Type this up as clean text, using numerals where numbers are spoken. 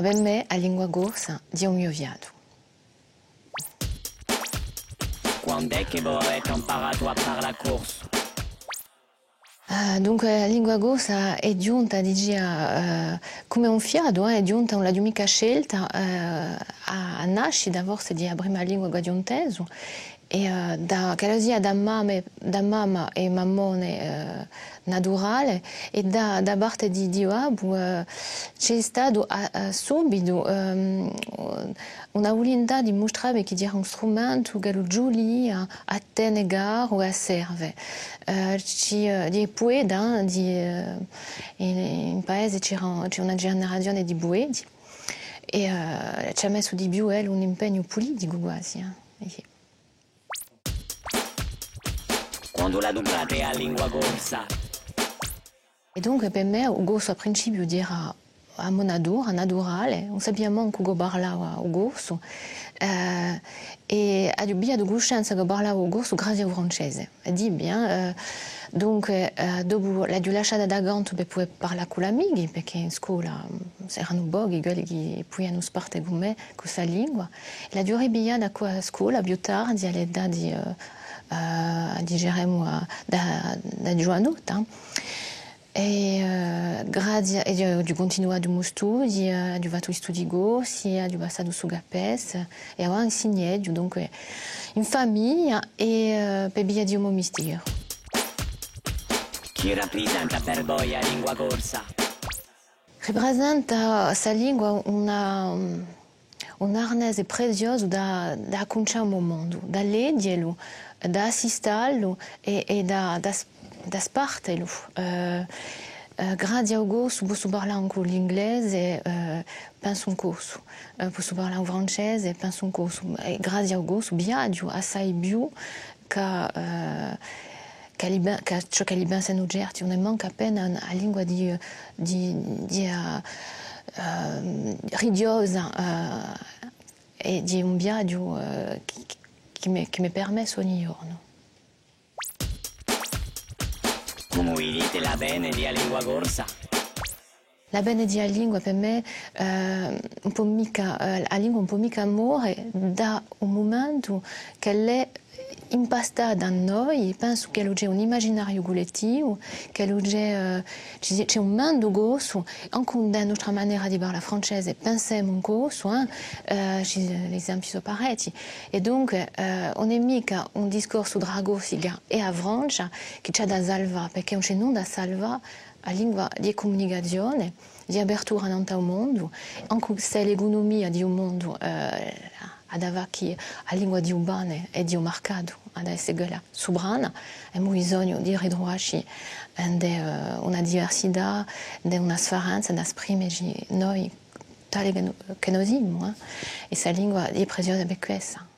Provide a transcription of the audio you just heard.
Allora, per me la lingua corsa è un mio viaggio. Quando è che voi avete imparato a parlare corso? Dunque, la lingua corsa è giunta, come un fiato, è giunta, non l'ha mica scelta, a nascita forse di la prima lingua che ho inteso, e che sia da mamma e mammone naturale, e da parte di Abu c'è stato subito una volontà di mostrare che era un strumento che lo giulia a tenere o a serve. Di Pueda, in paese c'è una generazione di Buedi, e ci ha messo di più un impegno politico quasi. Quando la dublate a lingua corsa? E dunque per me il corso a principio era a monadura, naturale, non sappiamo manco che parlava il corso, e abbiamo conoscenza che parlava il corso grazie al francese. E di bien, dunque dopo l'ho lasciata da ganto per poter parlare con gli amici, perché in scuola erano pochi quelli che potevano spartire con me questa lingua. L'ho ripigliata a scuola più tardi all'età diciamo da giovanotta. E grazie ho continuato i miei studi, ho fatto studi corsi, ho passato su GAPES e ho insegnato dunque in famiglia e per via di un mistero. Chi rappresenta per voi la lingua corsa? Rappresenta questa lingua un arnese prezioso da conoscere il mondo, da leggerlo, da assistarlo e da sparterlo. Grazie al corso posso parlare anche l'inglese, penso un corso, posso parlare il francese, penso un corso. E grazie al corso viaggio assai più che ciò che gli pensano certi, non manca appena la lingua ridiosa e di un viaggio che mi permette ogni giorno. Come dite la bene di la lingua corsa? La bene di la lingua per me la lingua un po' mica amore da un momento che è impastata a noi. Penso che c'è un immaginario collettivo, che c'è un mondo grosso, anche da nostra maniera di parlare francese, pensiamo un grosso, gli esempi sono parecchi. E dunque non è mica un discorso tra Corsica e la Francia che c'è da salvare, perché non c'è nulla da salvare. La lingua di comunicazione, di apertura nel mondo, anche se l'economia di un mondo ad avere la lingua di urbane e di un mercato ad essere sovrana, abbiamo bisogno di ritrovare una diversità, di una differenza da esprimere noi tale che noi siamo. E questa lingua è preziosa per questo.